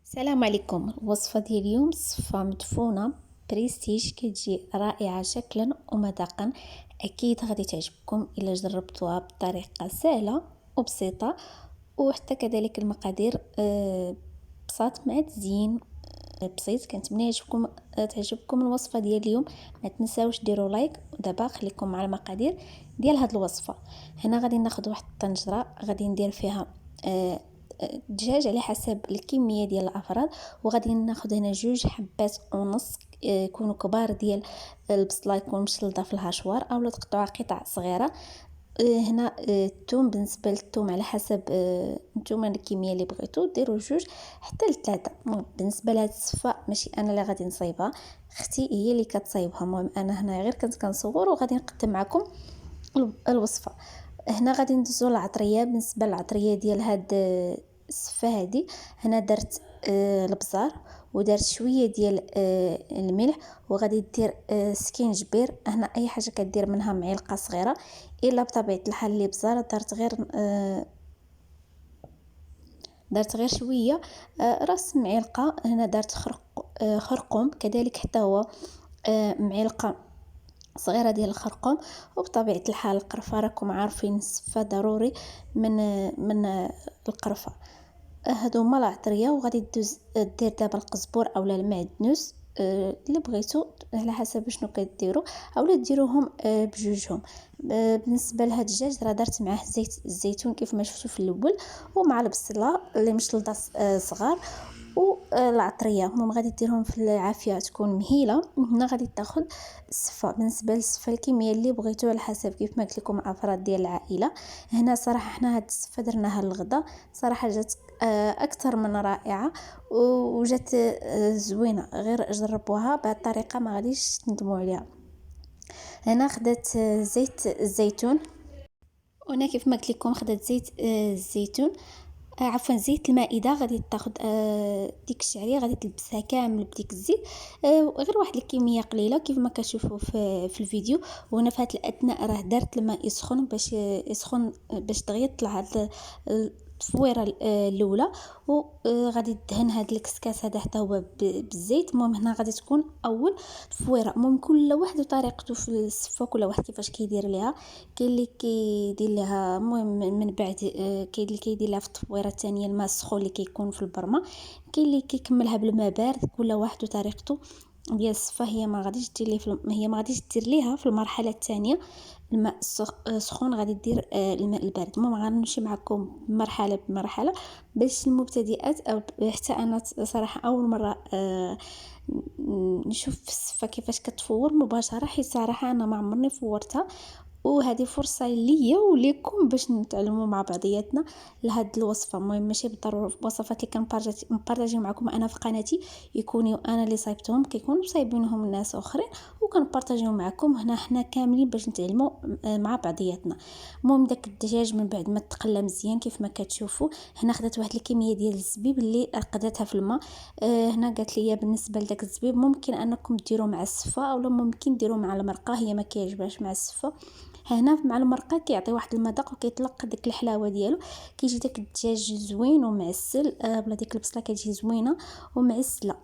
السلام عليكم. الوصفة ديال اليوم صفة مدفونة بريستيج كتجي رائعة شكلا ومذاقا. اكيد غادي تعجبكم الا جربتوها بطريقة سهلة وبسيطة، وحتى كذلك المقادير بساط مع تزيين بسيط. كنتمنى تعجبكم الوصفة ديال اليوم. ما تنساوش ديروا لايك، ودابا خليكم مع المقادير ديال هاد الوصفة. هنا غادي ناخذ واحد الطنجرة غادي ندير فيها الدجاج على حسب الكميه ديال الافراد، وغادي ناخذ هنا 2.5 حبات يكونوا كبار ديال البصله، يكون مشلضه في الهشوار اولا تقطعوها قطع صغيره. هنا الثوم، بالنسبه للثوم على حسب نتوما الكميه اللي بغيتو ديروا 2 حتى ل3. بالنسبه لهاد الصفه ماشي انا اللي غادي نصايبها، اختي هي اللي كتصايبها. المهم انا هنا غير كنت كنصور وغادي نقدم معكم الوصفه. هنا غادي ندوزو للعطريه. بالنسبه للعطريه ديال هاد السفه هادي، هنا درت البزار ودرت شويه ديال الملح، وغادي دير سكينجبير. هنا اي حاجه كدير منها معلقه صغيره، الا بطبيعه الحال اللي بزار درت غير شويه راس معلقه. هنا درت خرقوم كذلك حتى هو معلقه صغيره ديال الخرقوم. وبطبيعه الحال القرفه، راكم عارفين السفه ضروري من القرفه. هادو هما العطريه. وغادي دير دابا القزبور اولا المعدنوس اللي بغيتو على حسب شنو كديروا، اولا ديروهم بجوجهم. بالنسبه لهاد الدجاج راه درت معاه زيت الزيتون كيف ما شفتوا في الاول، ومع البصله اللي مشلضه صغار، والعطريه هما غادي ديرهم في العافيه تكون مهيله. هنا غادي تاخذ السفه. بالنسبه للسفه الكميه اللي بغيتو على حسب كيف ما قلت لكم افراد ديال العائله. هنا صراحه حنا هاد السفه درناها للغدا، صراحه جات اكثر من رائعه وجات زوينه. غير جربوها بهذه الطريقه ما غاديش تندموا عليها. هنا خدت زيت الزيتون، وانا كيف ما قلت لكم خدت زيت الزيتون عفوا زيت المائده. غادي تاخذ ديك الشعريه غادي تلبسها كامل بديك الزيت، غير واحد الكميه قليله كيف ما كتشوفوا في الفيديو. وهنا في هذا الاثناء راه درت الماء يسخن باش يسخن باش دغيا طلع هذا التفويره الاولى. وغادي دهن هذا الكسكاس هذا حتى هو بالزيت. المهم هنا غادي تكون اول تفويره. المهم كل واحد وطريقته في السفه، كل واحد كيفاش كيدير ليها. كاين اللي كيدير لها المهم من بعد كاين اللي كيدير لها في التفويره الثانيه الماء السخون اللي كيكون في البرمه. كاين اللي كيكملها بالماء بارد. كل واحد وطريقته ديال الصفه. هي ما غاديش دير ليها في المرحله الثانيه الماء سخون، غادي دير الماء البارد. المهم غنمشي معكم مرحله بمرحله باش المبتدئات او حتى انا صراحه اول مره نشوف الصفه كيفاش كتفور مباشره، حيت صراحه انا ما عمرني فورتها. وهذه فرصه ليا وليكم باش نتعلموا مع بعضياتنا لهاد الوصفه. المهم ماشي بالضروره وصفات اللي كنبارطاجي معكم انا في قناتي يكونوا انا اللي صايبتهم، كيكونوا صايبينهم الناس اخرين وكنبارطاجيو معكم هنا حنا كاملين باش نتعلموا مع بعضياتنا. المهم داك الدجاج من بعد ما تقلى مزيان كيف ما كتشوفوا، هنا خدات واحد الكميه ديال الزبيب اللي رقدتها في الماء. هنا قالت لي بالنسبه لداك الزبيب ممكن انكم ديروا مع الصفه اولا ممكن ديروا مع المرقه، هي ما كيعجبهاش مع الصفه. هنا مع المرقه كيعطي واحد المذاق وكيطلق ديك الحلاوه ديالو. كيجي داك الدجاج زوين ومعسل بلا ديك البصله كتجي زوينه ومعسله.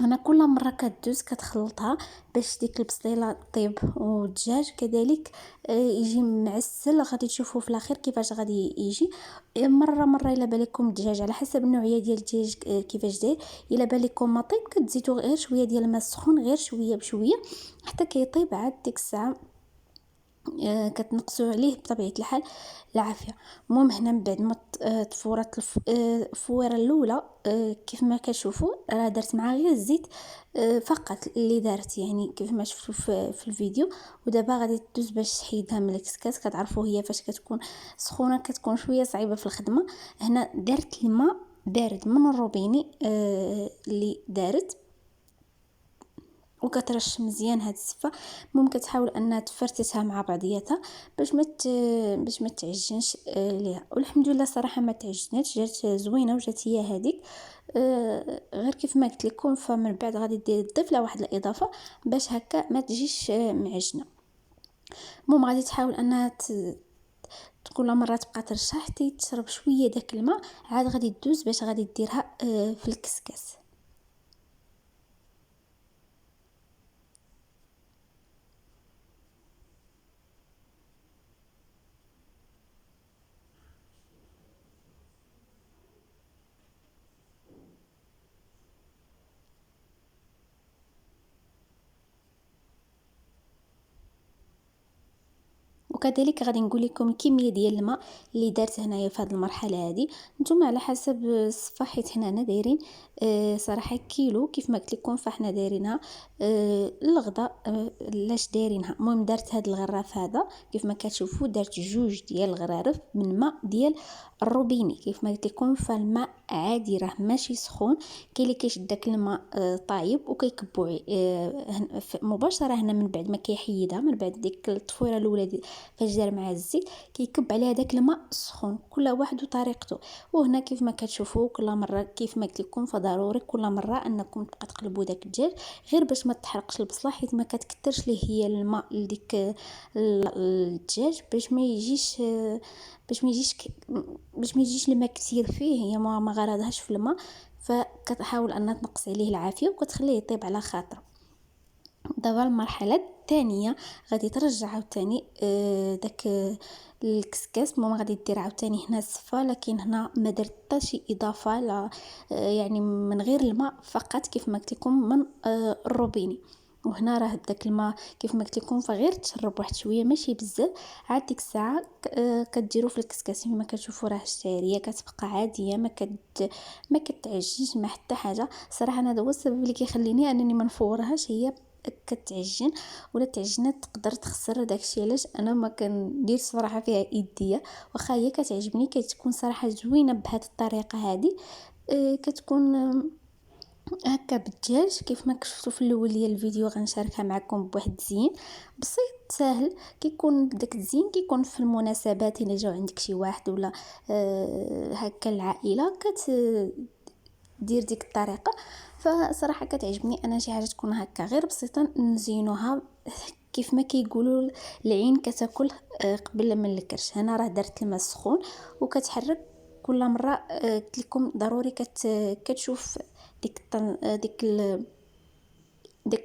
انا كل مره كدوز كتخلطها باش ديك البصيله طيب والدجاج كذلك يجي معسل. غادي تشوفوا في الاخير كيفاش غادي يجي. مره الا بالكم الدجاج على حسب النوعيه ديال الدجاج كيفاش داير، الا بالكم ما طيب كتزيدوا غير شويه ديال الماء سخون غير شويه بشويه حتى كيطيب. عاد ديك الساعه كتنقصوا عليه بطبيعه الحال العافيه. المهم هنا من بعد ما تفورت الفويره الاولى كيف ما كتشوفوا راه درت معها غير الزيت فقط اللي دارت، يعني كيف ما شفتوا في الفيديو. ودابا غادي تدوز باش تحيدها من الكسكاس. كتعرفوا هي فاش كتكون سخونه كتكون شويه صعيبه في الخدمه. هنا درت الماء بارد من الروبيني اللي دارت وكترش مزيان هاد السفه. ممكن تحاول انها تفرتتها مع بعضياتها باش ما تعجنش ليها. والحمد لله صراحه ما تعجنتش، جات زوينه وجات هي هذيك غير كيف ما قلت لكم. فمن بعد غادي تضيف لها واحد الاضافه باش هكا ما تجيش معجنه. المهم غادي تحاول انها كل مره تبقى ترشح حتى تشرب شويه داك الماء، عاد غادي تدوز باش غادي ديرها في الكسكاس. وكذلك غادي نقول لكم الكميه ديال الماء اللي دارت هنايا في هذه المرحله هذه. نتوما على حسب الصفه، حيت هنا دايرين صراحه كيلو كيف ما قلت لكم، فاحنا دايرينها الغدا لاش دايرينها. المهم درت هذا الغراف هذا كيف ما كتشوفوا، درت جوج ديال الغرارف من ماء ديال الروبيني كيف ما قلت لكم. فالماء عادي راه ماشي سخون، كاين اللي كيشد داك الماء طايب وكيكبوا مباشره هنا من بعد ما كيحيدها، من بعد ديك الطفوره الاولى فاش دار مع الزيت كيكب عليها داك الماء سخون، كل واحد وطريقته. وهنا كيف ما كتشوفوا كل مره كيف ما قلت لكم، فضروري كل مره انكم تبقى تقلبوا داك الدجاج غير باش ما تحرقش البصله، حيت ما كتكثرش ليه هي الماء لديك الدجاج، باش ما يجيش الماء كثير فيه، هي ما غرضهاش في الماء. فكتحاول انها تنقص عليه العافيه وكتخليه يطيب على خاطره. دابا المرحله الثانيه غادي ترجع عاوتاني داك الكسكاس. ماما غادي دير عاوتاني هنا الصفه، لكن هنا ما درت حتى شي اضافه لا يعني من غير الماء فقط كيف ما قلت لكم من الروبيني. وهنا راه داك الماء كيف ما قلت لكم فغير تشرب واحد شويه ماشي بزاف. عاد ديك الساعه كديروا في الكسكاس كما كتشوفوا راه الشعريه كتبقى عاديه، ما كتعجنش مع حتى حاجه. صراحه انا هذا هو السبب اللي كيخليني انني ما نفورهاش، هي كتعجن ولا تعجنات تقدر تخسر. داكشي علاش انا ما كندير صراحه فيها ايديا، واخا هي كتعجبني كتكون صراحه زوينه بهذه الطريقه هذه. كتكون هكا بالدجاج كيف ما شفتوا في الاول ديال الفيديو. غنشاركها معكم بواحد الزين بسيط سهل. كيكون داك الزين كيكون في المناسبات، الا جاو عندك شي واحد ولا هكا العائله دير ديك الطريقه. فصراحه كتعجبني انا شي حاجه تكون هكا غير بسيطه نزينوها كيف ما كيقولوا العين كتاكل قبل من الكرش. هنا راه درت الماء سخون وكتحرك كل مره. قلت لكم ضروري كتشوف ديك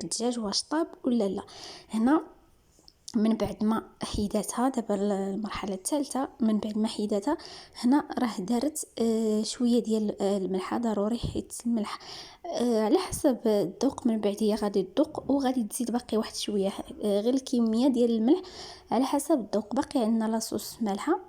الدجاج واش طاب ولا لا. هنا من بعد ما حيداتها، دابا المرحله الثالثه من بعد ما حيداتها، هنا راه دارت شويه ديال الملحه ضروري، حيت الملح على حسب الذوق. من بعد هي غادي تذوق وغادي تزيد باقي واحد شويه غير الكميه ديال الملح على حسب الذوق. باقي عندنا لاصوص مالحه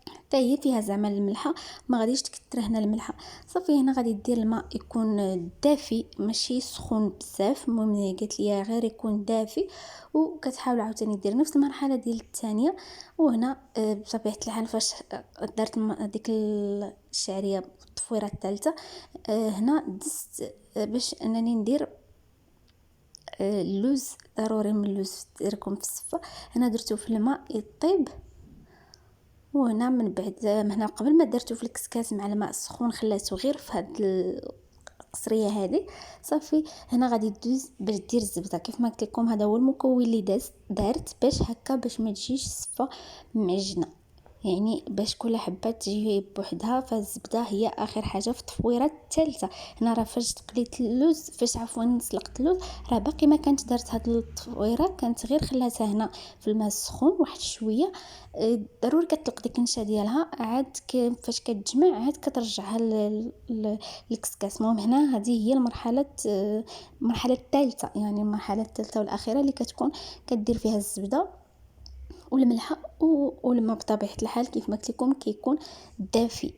حتى هي فيها زعما الملحه، ما غاديش تكثر هنا الملحه. صافي هنا غادي دير الماء يكون دافي ماشي سخون بزاف. المهم قالت لي غير يكون دافي، وكتحاول عاوتاني دير نفس المرحله ديال الثانيه. وهنا بطبيعه الحال فاش درت ديك الشعريه التفويره الثالثه، هنا دزت باش انني ندير اللوز. ضروري من اللوز ديركم في الصفه. هنا درتو في الماء يطيب، وهنا من بعد هنا قبل ما درتو في الكسكاس مع الماء السخون خلاتو غير في هاد القصريه هذه. صافي هنا غادي دوز باش دير الزبده كيف ما قلت لكم. هذا هو المكون اللي دارت باش هكا باش ما تجيش الصفه معجنه، يعني باش كل حبه تجي بوحدها. فالزبده هي اخر حاجه في التفويره الثالثه. هنا راه فاش تقليت اللوز فاش عفوا سلقت اللوز راه باقي ما كانت دارت هاد التفويره، كانت غير خلاتها هنا في الماء السخون واحد شويه. ضروري كتطلق ديك النشا ديالها، عاد فاش كتجمع عاد كترجعها للكسكاس. المهم هنا هذه هي المرحله الثالثه، يعني المرحله الثالثه والاخيره اللي كتكون كدير فيها الزبده والملحه والماء بطبيعه الحال كيف ما قلت لكم كيكون دافي.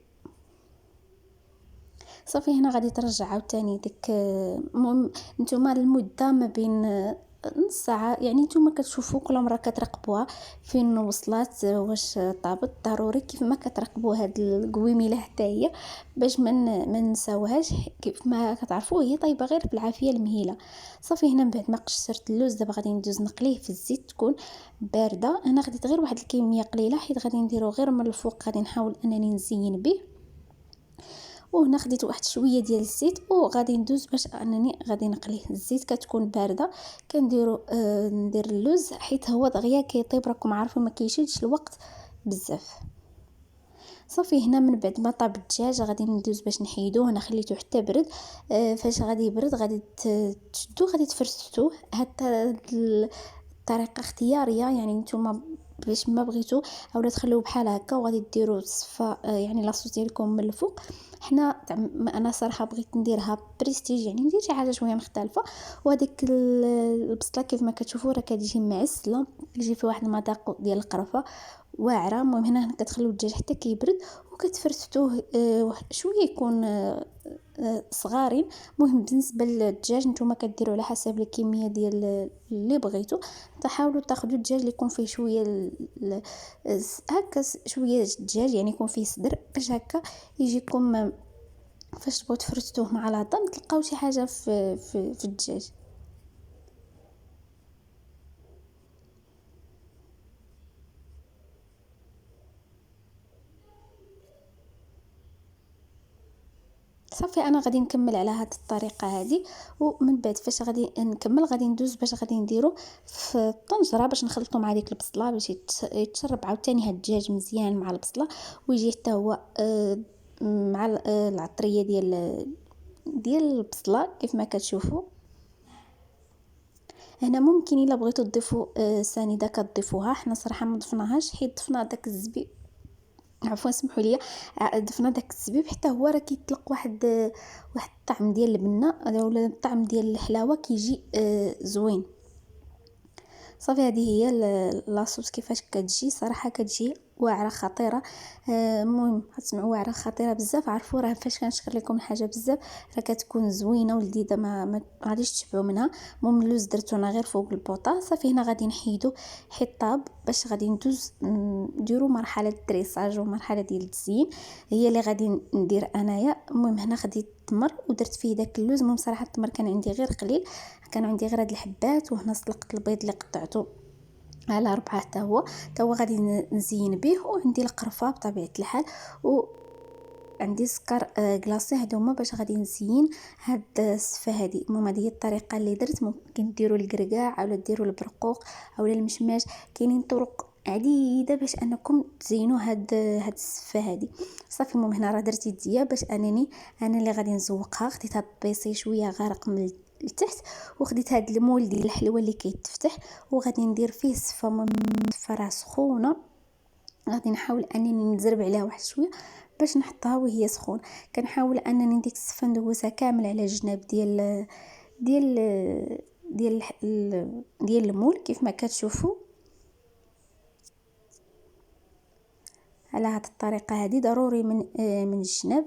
صافي هنا غادي ترجع عاوتاني ديك المهم نتوما المده ما بين نص ساعه، يعني نتوما كتشوفوا كل مره كتراقبوها فين وصلت واش طابت. ضروري كيف ما كتراقبوا هاد القويميله حتى هي باش ما نساوهاش. كيف ما كتعرفوا هي طيبه غير بالعافيه المهيله. صافي هنا من بعد ما قشرت اللوز دابا غادي ندوز نقليه في الزيت تكون بارده. انا غديت غير واحد الكميه قليله حيت غادي نديرو غير من الفوق، غادي نحاول انني نزين به. وهنا خديت واحد شويه ديال الزيت وغادي ندوز باش انني غادي نقليه. الزيت كتكون بارده كنديرو ندير اللوز حيت هو دغيا كيطيب. راكم عارفين ما كيشدش الوقت بزاف. صافي هنا من بعد ما طاب الدجاج غادي ندوز باش نحيدوه. انا خليته حتى برد. فاش غادي يبرد غادي تشدوه، غادي تفرستوه. حتى الطريقه اختياريه، يعني نتوما باش ما بغيتو اولا تخلوه بحال هكا وغادي ديروا الصفه يعني لاصوص ديالكم من الفوق. حنا انا صراحه بغيت نديرها بريستيج، يعني ندير شي حاجه شويه مختلفه. وهذيك البصله كيف ما كتشوفوا راه كتجي معسله، كيجي فيها واحد المذاق ديال القرفه واعره. المهم هنا كتخليو الدجاج حتى كيبرد وكتفرستوه شويه يكون صغارين. المهم بالنسبه للدجاج نتوما كديروا على حسب الكميه ديال اللي بغيتو. تحاولوا تاخذوا الدجاج اللي يكون فيه شويه هكا شويه الدجاج، يعني يكون فيه صدر باش هكا يجيكم فاش تبغوا تفرستوه مع العظم تلقاو شي حاجه في الدجاج. صافي انا غادي نكمل على هذه الطريقه هذه. ومن بعد فاش غادي نكمل غادي ندوز باش غادي نديرو في الطنجره باش نخلطو مع ديك البصله باش يتشرب عاوتاني هاد الدجاج مزيان مع البصله، ويجي حتى هو مع العطريه ديال البصله كيف ما كتشوفوا هنا. ممكن الا بغيتو تضيفوا سنيده كتضيفوها. حنا صراحه ما ضفناهاش حيت ضفنا داك الزبيب، عفوا سمحوا لي، ضفنا داك الزبيب حتى هو راه كيطلق واحد الطعم ديال البنه ولا الطعم ديال الحلاوه كيجي زوين. صافي هذه هي لاصوص كيفاش كتجي. صراحه كتجي واعره خطيره. المهم غتسمعوا واعره خطيره بزاف. عرفوا راه فاش كنشكر لكم الحاجه بزاف راه كتكون زوينه ولذيذه، ما غاديش تشبعوا منها. المهم اللوز درتو انا غير فوق البوطه. صافي هنا غادي نحيدو حيت طاب باش غادي ندوز نديرو مرحله الدريساج ومرحله ديال التزيين هي اللي غادي ندير انايا. المهم هنا خديت التمر ودرت فيه داك اللوز. المهم صراحه التمر كان عندي غير قليل، كان عندي غير هاد الحبات. وهنا سلقت البيض اللي قطعته على 4 حتى هو غادي نزين به. وعندي القرفه بطبيعه الحال، وعندي سكر كلاصي هادو هما باش غادي نزين هاد الصفه هذه. المهم هذه هي الطريقه اللي درت. ممكن ديروا الكركاع اولا ديروا البرقوق اولا المشماش، كاينين طرق عديده باش انكم تزينوا هاد الصفه هذه. صافي المهم هنا راه درت يديا باش انا اللي غادي نزوقها. خديت هاد البيسي شويه غارق من التحت، وخديت هاد المول ديال الحلوه اللي كيتفتح وغادي ندير فيه الصفه راه سخونه. غادي نحاول انني نزرب عليها واحد شويه باش نحطها وهي سخون. كنحاول انني ديك الصفه ندوزها كامل على الجناب ديال ديال ديال المول كيف ما كتشوفوا على هذه الطريقه هذه ضروري من الجناب.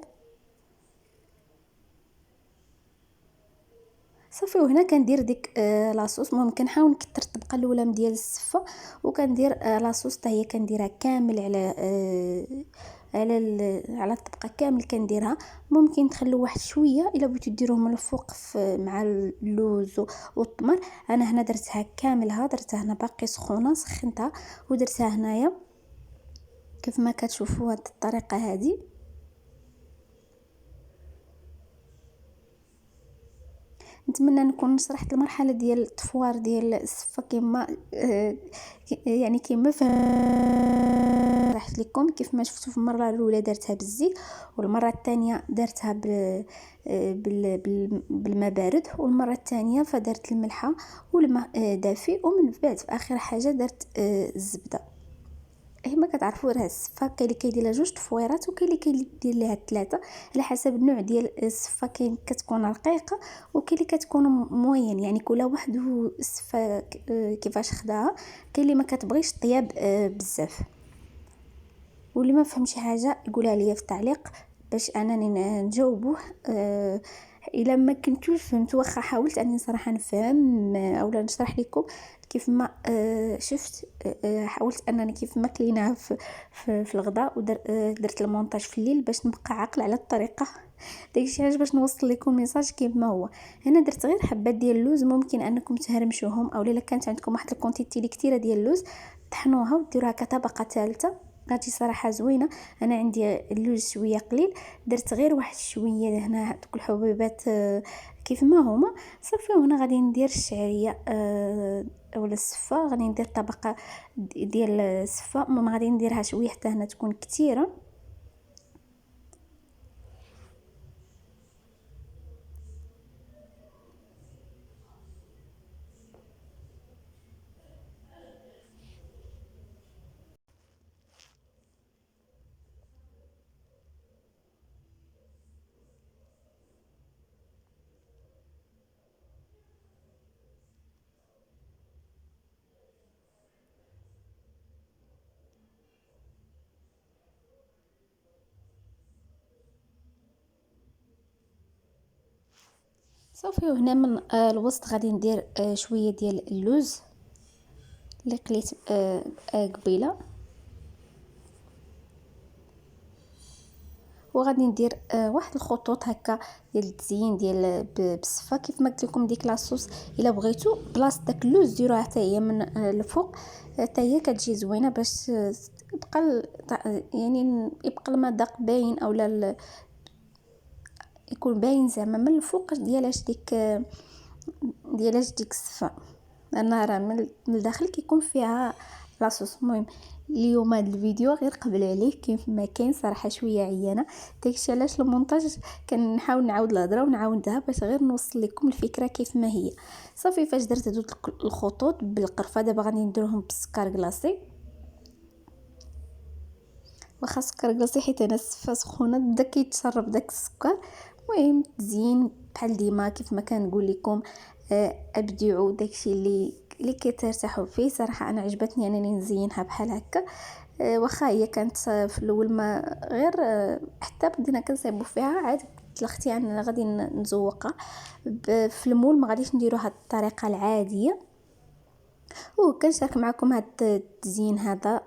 صافي وهنا كندير ديك لاصوص. المهم كنحاول نكثر الطبقه الاولى من ديال السفه وكندير لاصوص حتى هي كنديرها كامل على الطبقه كامل كنديرها. ممكن تخلوا واحد شويه الا بغيتو ديروه من الفوق مع اللوز والتمر. انا هنا درتها كاملها، درتها هنا باقي سخونه سخنتها ودرتها هنايا كيف ما كتشوفوا هذه الطريقه هذه. نتمنى نكون شرحت المرحله ديال التفوار ديال الصفه كما يعني كما شرحت لكم. كيف ما شفتوا في المره الاولى درتها بالزيت، والمره الثانيه درتها بالماء بارد، والمره الثانيه فدرت الملحه والماء دافي، ومن بعد في اخر حاجه درت الزبده. ما كتعرفوا راه الصفه كاين اللي كيدير لها 2 تفويرات وكاين اللي كيدير لها 3 على حسب النوع ديال الصفه. كاين كتكون رقيقه وكاين اللي كتكون موين، يعني كل واحد الصفه كيفاش خداها. كاين اللي ما كتبغيش طياب بزاف. واللي ما فهم شي حاجه يقولها لي في التعليق باش انني نجاوبوه. الا ما كنتوش فهمت واخا حاولت اني صراحه نفهم اولا نشرح لكم كيف ما شفت. حاولت انني كيف ما كليناها في الغداء ودرت المونتاج في الليل باش نبقى عاقل على الطريقه داكشي علاش باش نوصل لكم ميساج كيف ما هو. هنا درت غير حبات ديال اللوز. ممكن انكم تهرمشوهم او الا كانت عندكم واحد الكونتيتي اللي كثيره ديال اللوز طحنوها وديروها كطبقه ثالثه غادي صراحه زوينه. انا عندي اللوز شويه قليل، درت غير واحد شويه هنا دوك الحبيبات كيف ما هما. صافي وهنا غادي ندير الشعريه ولا السفه، غادي ندير طبقه ديال السفه، ما غادي نديرها شويه حتى هنا تكون كثيره. صافي. وهنا من الوسط غادي ندير شويه ديال اللوز اللي قليت قبيله، وغادي ندير واحد الخطوط هكا ديال التزيين ديال بالصفه. كيف ما قلت لكم ديك لاصوص الا بغيتو بلاصه داك اللوز ديروها حتى هي من الفوق، حتى هي كتجي زوينه باش يبقى يعني يبقى المذاق باين، اولا يكون باين زعما من الفوق ديالاش ديك الصفه، انا راه من الداخل كيكون فيها لاصوص. المهم اليوم هذا الفيديو غير قبل عليه كيف ما كاين صراحه شويه عيانه، داكشي علاش المونتاج كنحاول نعاود الهضره ونعاودها باش غير نوصل لكم الفكره كيف ما هي. صافي فاش درت هذو الخطوط بالقرفه، دابا غادي نديرهم بالسكر كلاصي. واخا السكر كلاصي حيت انا السفه سخونه بدا كيتشرب داك السكر. المهم تزيين بحال ديما كيف ما كنقول لكم، ابدعوا داكشي اللي كترتاحوا فيه. صراحه انا عجبتني انني نزينها بحال هكا. واخا هي كانت في الاول ما غير حتى بدينا كنصايبوا فيها، عاد قلت لاختي انا غادي نزوقها في المول، ما غاديش نديروا هاد الطريقه العاديه. وكنشارك معكم هاد التزيين هذا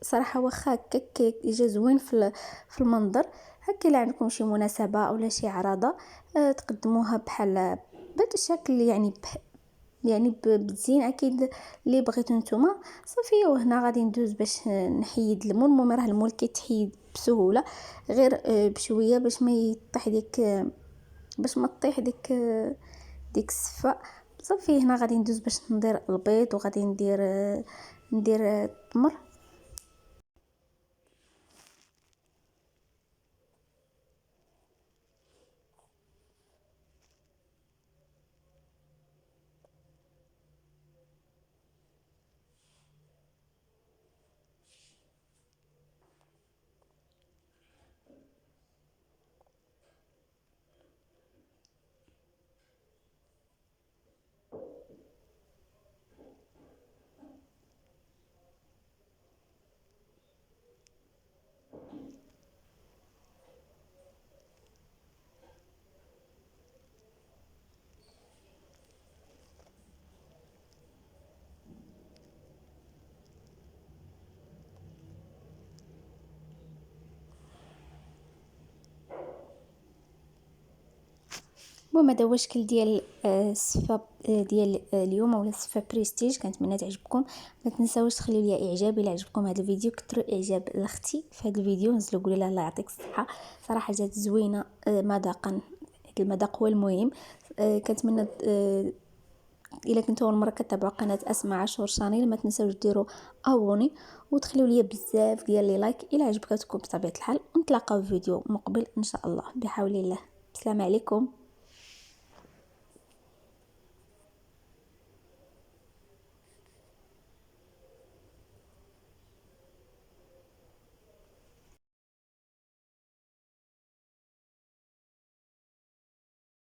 صراحه، واخا هكاك يجي زوين في المنظر. هكا الا عندكم شي مناسبه اولا شي عراضه تقدموها بحال بهذا الشكل، يعني بالزين اكيد اللي بغيتو نتوما. صافي وهنا غادي ندوز باش نحيد المول. المهم راه المول كيتحيد بسهوله، غير بشويه باش ما يطيح ديك باش ما تطيح ديك الصفه. صافي هنا غادي ندوز باش ندير البيض، وغادي ندير التمر. المهم هذا هو الشكل ديال السفه ديال اليوم، اولا السفه بريستيج. كنتمنى تعجبكم. ما تنساوش تخليوا لي اعجاب الى عجبكم هذا الفيديو. كثروا اعجاب لاختي في هذا الفيديو، نزلوا قولوا لها الله يعطيك الصحه. صراحه جات زوينه مذاقا، المذاق هو المهم. كنتمنى الا كنتو اول مره كتابعوا قناه اسماء عاشور شانيل، ما تنساوش ديروا ابوني وتخليوا لي بزاف ديال لي لايك الى عجبتكم بطبيعه الحال. ونتلاقاو في فيديو مقبل ان شاء الله بحول الله. السلام عليكم.